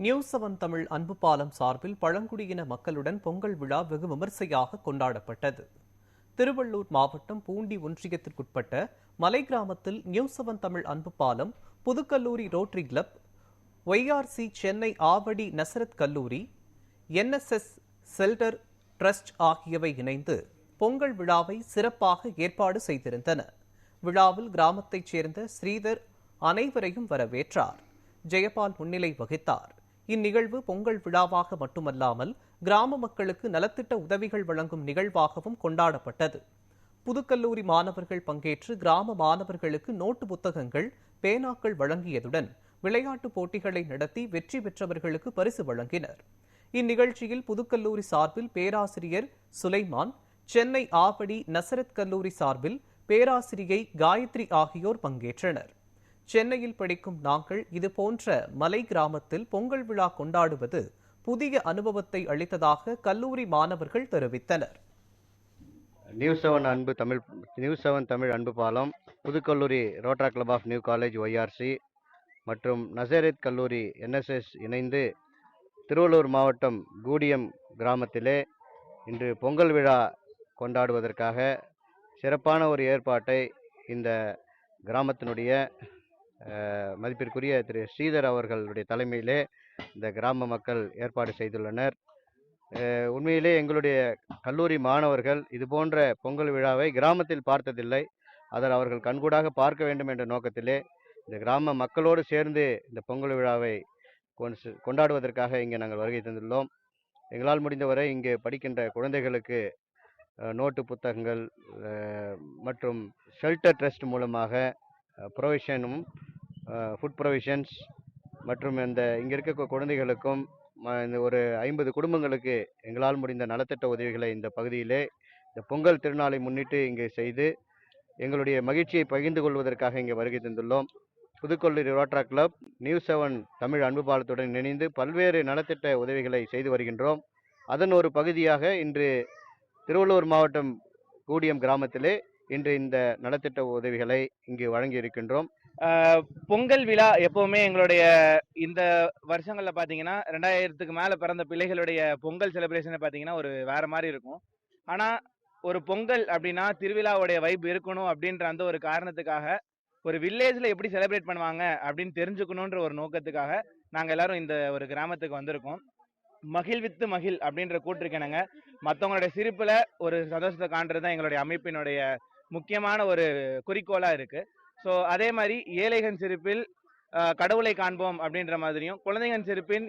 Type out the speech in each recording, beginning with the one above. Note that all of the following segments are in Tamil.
நியூஸ் 7 தமிழ் அன்பு பாலம் சார்பில் பழங்குடியின மக்களுடன் பொங்கல் விழா வெகு விமர்சையாக கொண்டாடப்பட்டது. திருவள்ளூர் மாவட்டம் பூண்டி ஒன்றியத்திற்குட்பட்ட மலை கிராமத்தில் news 7 Tamil Anbu Palam, Pudukkalluri rotary club, YRC Chennai Avadi Nazareth கல்லூரி, என்எஸ்எஸ் செல்டர் டிரஸ்ட் ஆகியவை இணைந்து பொங்கல் விழாவை சிறப்பாக ஏற்பாடு செய்திருந்தன. விழாவில் கிராமத்தைச் சேர்ந்த ஸ்ரீதர் அனைவரையும் வரவேற்றார். ஜெயபால் முன்னிலை வகித்தார். இந்நிகழ்வு பொங்கல் விழாவாக மட்டுமல்லாமல் கிராம மக்களுக்கு நலத்திட்ட உதவிகள் வழங்கும் நிகழ்வாகவும் கொண்டாடப்பட்டது. புதுக்கல்லூரி மாணவர்கள் பங்கேற்று கிராம மாணவர்களுக்கு நோட்டு புத்தகங்கள், பேனாக்கள் வழங்கியதுடன் விளையாட்டுப் போட்டிகளை நடத்தி வெற்றி பெற்றவர்களுக்கு பரிசு வழங்கினர். இந்நிகழ்ச்சியில் புதுக்கல்லூரி சார்பில் பேராசிரியர் சுலைமான், சென்னை ஆவடி நசரத் கல்லூரி சார்பில் பேராசிரியை காயத்ரி ஆகியோர் பங்கேற்றனர். சென்னையில் படிக்கும் நாங்கள் இதுபோன்ற மலை கிராமத்தில் பொங்கல் விழா கொண்டாடுவது புதிய அனுபவத்தை அளித்ததாக கல்லூரி மாணவர்கள் தெரிவித்தனர். News 7 Tamil Anbu Palam, Pudukkalluri rotary club of new college YRC மற்றும் நசரத் கல்லூரி என்எஸ்எஸ் இணைந்து திருவள்ளூர் மாவட்டம் கூடியம் கிராமத்திலே இன்று பொங்கல் விழா கொண்டாடுவதற்காக சிறப்பான ஒரு ஏற்பாட்டை இந்த கிராமத்தினுடைய மதிப்பிற்குரிய திரு ஸ்ரீதர் அவர்களுடைய தலைமையிலே இந்த கிராம மக்கள் ஏற்பாடு செய்துள்ளனர். உண்மையிலே எங்களுடைய கல்லூரி மாணவர்கள் இதுபோன்ற பொங்கல் விழாவை கிராமத்தில் பார்த்ததில்லை. அதை அவர்கள் கண்கூடாக பார்க்க வேண்டும் என்ற நோக்கத்திலே இந்த கிராம மக்களோடு சேர்ந்து இந்த பொங்கல் விழாவை கொண்டாடுவதற்காக இங்கே நாங்கள் வருகை தந்துள்ளோம். எங்களால் முடிந்தவரை இங்கே படிக்கின்ற குழந்தைகளுக்கு நோட்டு புத்தகங்கள் மற்றும் ஷெல்டர் ட்ரஸ்ட் மூலமாக ப்ரொவிஷனும், ஃபுட் ப்ரொவிஷன்ஸ் மற்றும் இங்கே இருக்க குழந்தைகளுக்கும் ஒரு 50 குடும்பங்களுக்கு எங்களால் முடிந்த நலத்திட்ட உதவிகளை இந்த பகுதியிலே இந்த பொங்கல் திருநாளை முன்னிட்டு இங்கே செய்து எங்களுடைய மகிழ்ச்சியை பகிர்ந்து கொள்வதற்காக இங்கே வருகை தந்துள்ளோம். புதுக்கல்லூரி ரோட்டரி கிளப் நியூஸ் 7 தமிழ் அன்பு பாலத்துடன் இணைந்து பல்வேறு நலத்திட்ட உதவிகளை செய்து வருகின்றோம். அதன் ஒரு பகுதியாக இன்று திருவள்ளூர் மாவட்டம் கூடியம் கிராமத்திலே இன்று இந்த நலத்திட்ட உதவிகளை இங்கு வழங்கி இருக்கின்றோம். பொங்கல் விழா எப்பவுமே எங்களுடைய இந்த வருஷங்கள்ல பாத்தீங்கன்னா 2000க்கு மேல பிறந்த பிள்ளைகளுடைய பொங்கல் செலிப்ரேஷன் பாத்தீங்கன்னா ஒரு வேற மாதிரி இருக்கும். ஆனா ஒரு பொங்கல் அப்படின்னா திருவிழாவுடைய வைப் இருக்கணும் அப்படின்ற அந்த ஒரு காரணத்துக்காக ஒரு வில்லேஜ்ல எப்படி செலிப்ரேட் பண்ணுவாங்க அப்படின்னு தெரிஞ்சுக்கணுன்ற ஒரு நோக்கத்துக்காக நாங்க எல்லாரும் இந்த ஒரு கிராமத்துக்கு வந்திருக்கோம். மகிழ் வித்து மகிழ் அப்படின்ற கூட்டிருக்கேனுங்க. மற்றவங்களுடைய சிரிப்புல ஒரு சந்தோஷத்தை காண்றதுதான் எங்களுடைய அமைப்பினுடைய முக்கியமான ஒரு குறிக்கோளா இருக்கு. ஸோ அதே மாதிரி ஏழைகளின் சிரிப்பில் கடவுளை காண்போம் அப்படின்ற மாதிரியும், குழந்தைகளின் சிரிப்பின்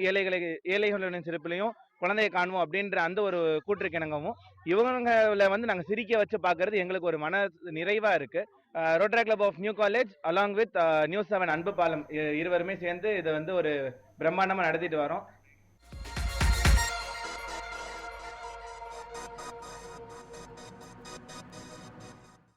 ஏழைகளின் சிரிப்பிலையும் குழந்தையை காண்போம் அப்படின்ற அந்த ஒரு கூற்றிருக்கணங்கவும் இவங்களை நாங்கள் சிரிக்க வச்சு பார்க்கறது எங்களுக்கு ஒரு மன நிறைவா இருக்கு. Rotary club of new College along with News 7 Anbu பாலம் இருவருமே சேர்ந்து இதை ஒரு பிரம்மாண்டமா நடத்திட்டு வரோம்.